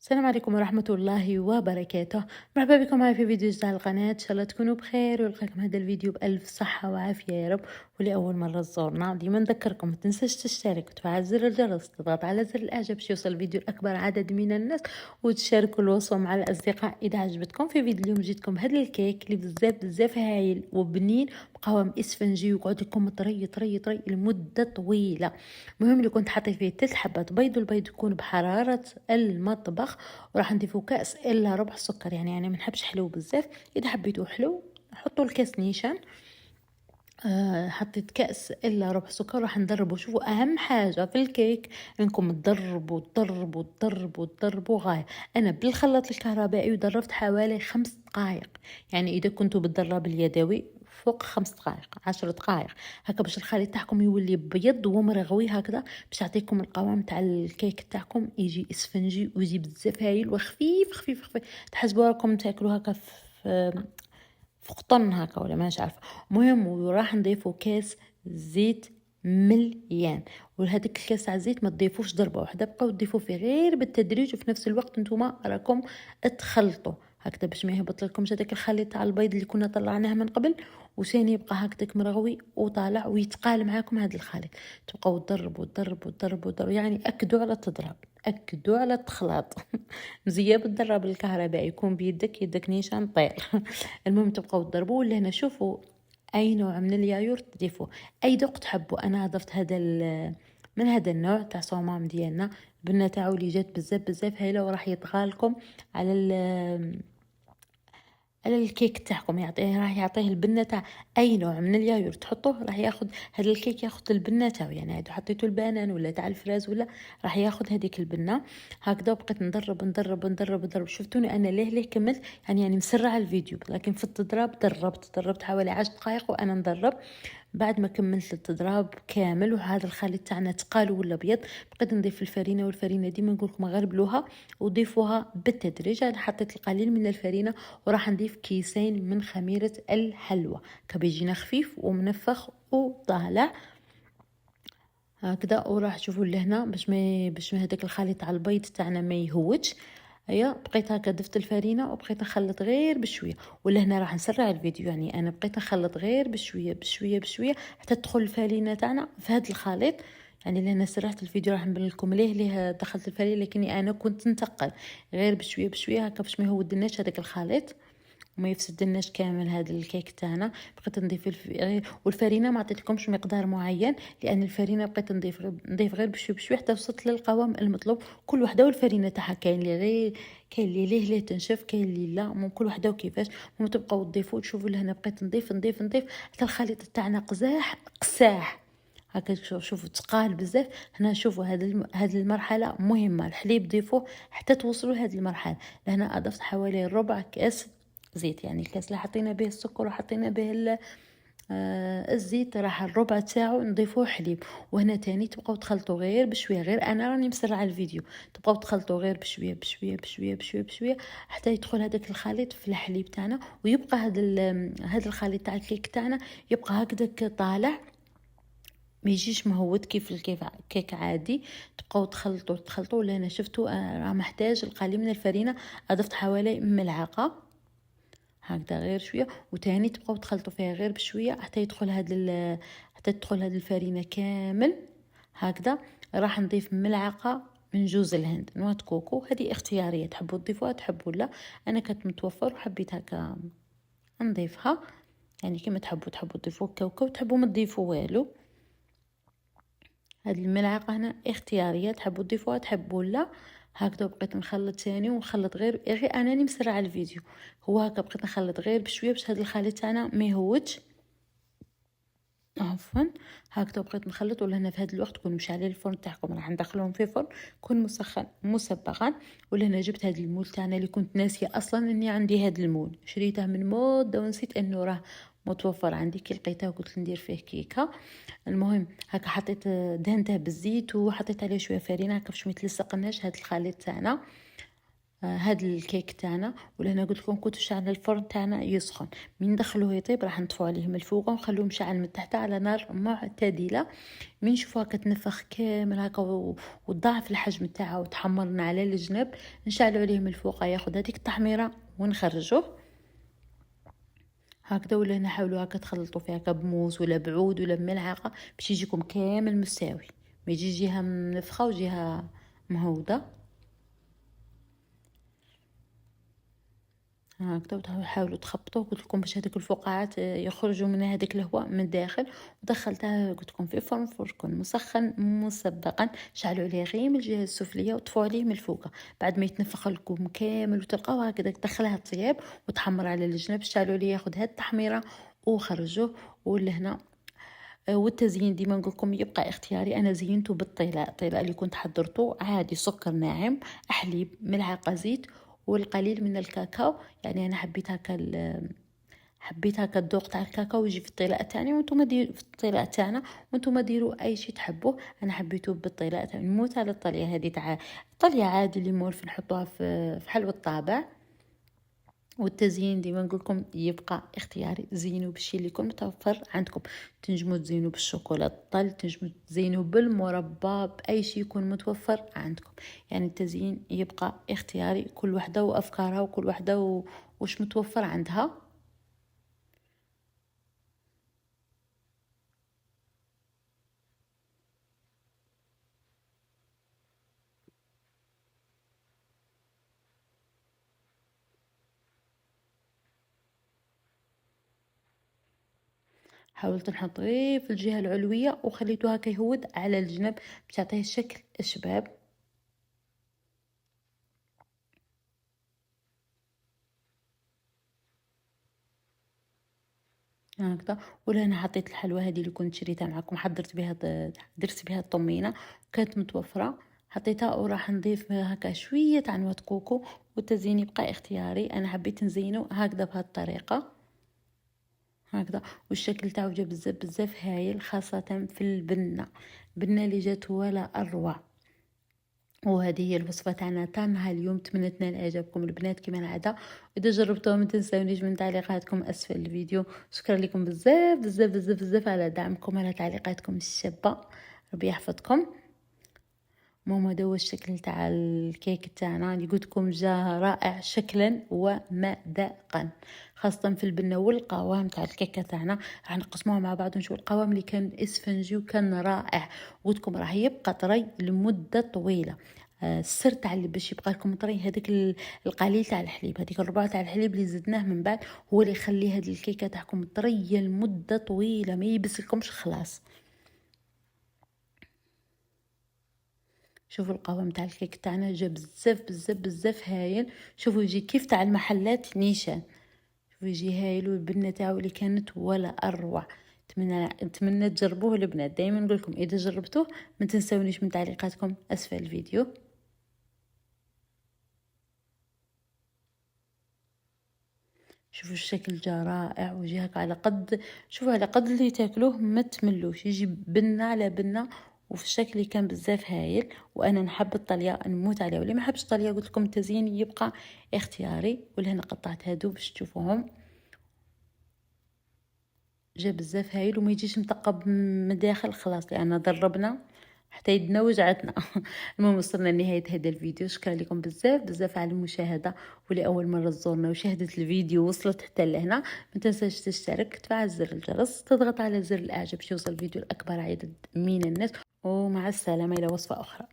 السلام عليكم ورحمة الله وبركاته. مرحبا بكم معي في فيديو جديد على القناة. إن شاء الله تكونوا بخير ويلقاكم هذا الفيديو بألف صحة وعافية يا رب. ولأول مرة تزورنا ديما نذكركم ما تنساش تشترك وتفعل زر الجرس وتضغط على زر الإعجاب باش يوصل الفيديو لأكبر عدد من الناس، وتشاركوا الوصفة مع الأصدقاء إذا عجبتكم. في فيديو اليوم جيتكم بهذا الكيك اللي بزاف هايل وبنين بقوام اسفنجي ويقعد لكم طري طري طري لمدة طويلة. المهم اللي كنت حطيت فيه 3 حبات بيض، والبيض يكون بحرارة المطبخ، وراح نضيفو كأس الا ربع سكر. يعني انا منحبش حلو بزاف، اذا حبيتو حلو حطوا الكاس نيشان. حطيت كأس الا ربع سكر. راح نضربه. شوفوا اهم حاجة في الكيك انكم تضربوا تضربوا تضربوا تضربوا غاية. انا بالخلاط الكهربائي ودربت حوالي 5 دقائق. يعني اذا كنتوا بالدراب اليدوي فوق 5 دقائق 10 دقائق هكا، باش الخليط تاعكم يولي بيض ومرغوي هكذا، باش يعطيكم القوام تاع الكيك تاعكم يجي اسفنجي ويجي بزاف هايل وخفيف خفيف خفيف. تحسبوا راكم تاكلوا هكا في قطن هكا ولا ماش عارفه. المهم وراح نضيفوا كاس زيت مليان، وهذاك الكاس تاع الزيت ما تضيفوش ضربه واحده، بقاو تضيفوا فيه غير بالتدريج، وفي نفس الوقت نتوما راكم تخلطوا هكذا باش ما يهبط لكمش هذاك الخليط تاع البيض اللي كنا طلعناه من قبل، وثاني يبقى هكذاك مرغوي وطالع ويتقال معاكم هذا الخليط. تبقاو تضربوا تضربوا تضربوا تضربوا، يعني اكدوا على التضرب، اكدوا على التخلاط. مزيان بالضرب الكهربائي يكون بيدك، يدك نيشان طير. المهم تبقاو تضربوا. ولا هنا شوفوا اي نوع من اليايورت تضيفوه، اي ذوق تحبوا. انا ضفت هذا من هذا النوع تاع صومام ديالنا. البنه تاعو اللي جات بزاف بزاف هايله، وراح يطغالكم على على الكيك تاعكم. يعطيه راح يعطيه البنه تاع اي نوع من اليايورت تحطوه، راح ياخذ هذا الكيك، ياخذ البنه تاعو. يعني اذا حطيتوا البنان ولا تاع الفراز ولا، راح ياخذ هذيك البنه هكذا. بقيت نضرب نضرب نضرب نضرب. شفتوني انا ليه كملت يعني مسرعه الفيديو، لكن في التضراب ضربت حوالي 10 دقائق وانا نضرب. بعد ما كملت التضراب كامل وهذا الخليط تاعنا تقال ولا ابيض، بقيت نضيف الفرينه. والفرينه ديما نقول لكم غربلوها وضيفوها بالتدريج. انا حطيت القليل من الفرينه، وراح نضيف كيسين من خميره الحلوى كبيجينا خفيف ومنفخ وطالع هكذا. وراح تشوفوا لهنا باش ما هذاك الخليط على البيض تاعنا ما يهوتش. هيا بقيت هكا ضفت الفرينه وبقيت نخلط غير بشويه. ولهنا راح نسرع الفيديو، يعني انا بقيت نخلط غير بشويه بشويه بشويه حتى تدخل الفرينه تاعنا في هذا الخليط. يعني لهنا سرعت الفيديو، راح نبين لكم ليه دخلت الفرينه، لكني انا كنت نتقل غير بشويه بشويه هكا باش ما يهودناش هذاك الخليط وما يفسدناش كامل هذا الكيك تاعنا. بقيت نضيف والفرينه ما عطيتلكمش مقدار معين، لان الفرينه بقيت نضيف غير بشوي بشوي حتى وصلت للقوام المطلوب. كل وحده والفرينه تاعها، كاين اللي ليه تنشف، كاين اللي لا، من كل وحده وكيفاش. تبقاو تضيفوا تشوفوا لهنا بقيت نضيف نضيف نضيف حتى الخليط تاعنا قساح هكا. شوفوا تقال بزاف. هنا شوفوا هذه المرحله مهمه، الحليب ضيفوه حتى توصلوا لهذه المرحله. هنا اضفت حوالي ربع كاس زيت، يعني الكاس اللي حطينا به السكر وحطينا به الزيت راح الربع تاعو نضيفوه حليب. وهنا تاني تبقاو تخلطوا غير بشويه، غير انا راني مسرعه الفيديو. تبقاو تخلطوا غير بشويه بشويه بشويه بشويه بشويه حتى يدخل هذاك الخليط في الحليب تاعنا، ويبقى هذا الخليط تاع الكيك تاعنا يبقى هكذاك طالع، ما يجيش مهود كيف كيك عادي. تبقاو تخلطوا. لهنا شفتوا راه محتاج القليل من الفرينه. اضفت حوالي ملعقه هكذا غير شويه، وتاني تبقاو تخلطوا فيها غير بشويه حتى تدخل هاد الفرينه كامل هكذا. راح نضيف ملعقه من جوز الهند نواه كوكو، هذه اختياريه، تحبوا تضيفوها تحبوا لا. انا كانت متوفر وحبيت هكا نضيفها. يعني كما تحبوا تضيفوا كاوكاو، تحبوا ما تضيفوا والو. هاد الملعقه هنا اختياريه، تحبوا تضيفوها تحبوا لا. هكذا بقيت نخلط ثاني ونخلط غير انني مسرعه الفيديو. هو هكا بقيت نخلط غير بشويه باش هاد الخليط تاعنا ما يهوتش. عفوا هكذا بقيت نخلط. ولهنا في هذا الوقت كون مشعلين الفرن تاعكم راح ندخلهم في فرن كون مسخن مسبقا. ولهنا جبت هذا المول تاعنا اللي كنت ناسيه اصلا اني عندي هذا المول، شريته من مده ونسيت انه راه متوفر عندي. كي لقيته قلت ندير فيه كيكه. المهم هكا حطيت دهنته بالزيت وحطيت عليه شويه فرينه هكا باش ما يتلصقناش هذا الخليط تاعنا. هاد الكيك تاعنا. ولهنا قلت لكم كنتو شعلنا الفرن تاعنا يسخن، من ندخلوه يطيب راح نطفو عليه من الفوق ونخلوه مشعل من تحت على نار معتدله. من نشوفوها كتنفخ كامل هكا وتضاعف الحجم تاعها وتحمرنا على الجناب، نشعلو عليه من الفوق ياخد هذيك التحميره ونخرجوه هكذا. ولا نحاولوا هكا تخلطوا فيها هكا بموس ولا بعود ولا بملعقه باش يجيكم كامل مساوي، ما يجي جهه منفخه وجهه مهوده هكذا. وتحاولوا تخبطوه قلت لكم باش هذوك الفقاعات يخرجوا من هذاك الهواء من الداخل. ودخلتها قلت لكم في فرن مسخن مسبقا، شعلوا عليه غير من الجهه السفليه وطفوا عليه من الفوق. بعد ما يتنفخ لكم كامل وتلقاوها هكذا تدخلها طياب وتحمر على الجناب، شعلوا عليه ياخذ هاد التحميره وخرجوه. ولهنا والتزيين ديما نقول لكم يبقى اختياري. انا زينته بالطيله، الطيله اللي كنت حضرته عادي سكر ناعم، حليب، ملعقه زيت، والقليل من الكاكاو. يعني انا حبيت هكا الذوق تاع الكاكاو يجي في الطيله تاعنا، وانتم ديروا في الطيله تاعنا وانتم ديروا اي شيء تحبوه. انا حبيته بالطيله تاعنا. نموت على الطليه هذه تاع الطليه عادي اللي مولف نحطوها في حلوى الطابع. والتزيين ديما نقول لكم يبقى اختياري، زينوا بالشيء اللي يكون متوفر عندكم. تنجموا تزينوا بالشوكولاته الطل، تنجموا تزينوا بالمربى، باي شيء يكون متوفر عندكم. يعني التزيين يبقى اختياري، كل وحده وافكارها وكل وحده وش متوفر عندها. حاولت نحط غير في الجهه العلويه وخليته هكا يهود على الجنب باش يعطيه شكل الشباب هكذا. ولا انا حطيت الحلوى هذه اللي كنت شريتها معكم، حضرت بها درت بها الطمينه كانت متوفره، حطيتها وراح نضيف هكا شويه تاع نواه كوكو. والتزيين يبقى اختياري، انا حبيت نزينه هكذا بهذه الطريقه هكذا. والشكل تاعو جا بزاف بزاف هايل، خاصه في البنه اللي جات ولا اروع. وهذه هي الوصفه تاعنا تاع نهار اليوم. نتمنى تنال اعجابكم البنات كما العاده، اذا جربتوها ما تنساونيش من تعليقاتكم اسفل الفيديو. شكرا لكم بزاف بزاف بزاف بزاف على دعمكم، على تعليقاتكم الشابه، ربي يحفظكم. ماما دوا الشكل تاع الكيك تاعنا اللي قلت لكم جا رائع شكلا ومذاقا، خاصه في البنه والقوام تاع الكيكه تاعنا. راح نقسموها مع بعض ونشوف القوام اللي كان اسفنجي وكان رائع. قلت لكم راح يبقى طري لمده طويله. السر تاع اللي باش يبقى لكم طري هذاك القليل تاع الحليب، هذيك الربع تاع الحليب اللي زدناه من بعد هو اللي يخلي هذه الكيكه تاعكم طريه لمده طويله ما يبسلكمش خلاص. شوفوا القوام تاع الكيك تاعنا جا بزاف بزاف بزاف هايل. شوفوا يجي كيف تاع المحلات نيشان، شوفوا يجي هايل. والبنه تاعو اللي كانت ولا اروع. نتمنى تجربوه البنات. دائما نقول لكم اذا جربتوه ما تنسونيش من تعليقاتكم اسفل الفيديو. شوفوا الشكل جا رائع ويجي هكا على قد، شوفوا على قد اللي تاكلوه ما تملوش، يجي بنه على بنه. وفي الشكل كان بزاف هايل. وانا نحب الطليه نموت عليها، واللي ما حبش الطليه قلت لكم التزيين يبقى اختياري. ولهنا قطعت هادو باش تشوفوهم جا بزاف هايل وما يجيش مطقب من الداخل خلاص لان ضربنا حتى يدنا وجعتنا. المهم وصلنا لنهايه هذا الفيديو. شكرا لكم بزاف بزاف على المشاهده، ولاول مره تزورنا وشاهدت الفيديو وصلت حتى لهنا ما تنساش تشترك، تفعل زر الجرس، تضغط على زر الاعجاب باش يوصل الفيديو لاكبر عدد من الناس. ومع السلامه الى وصفه اخرى.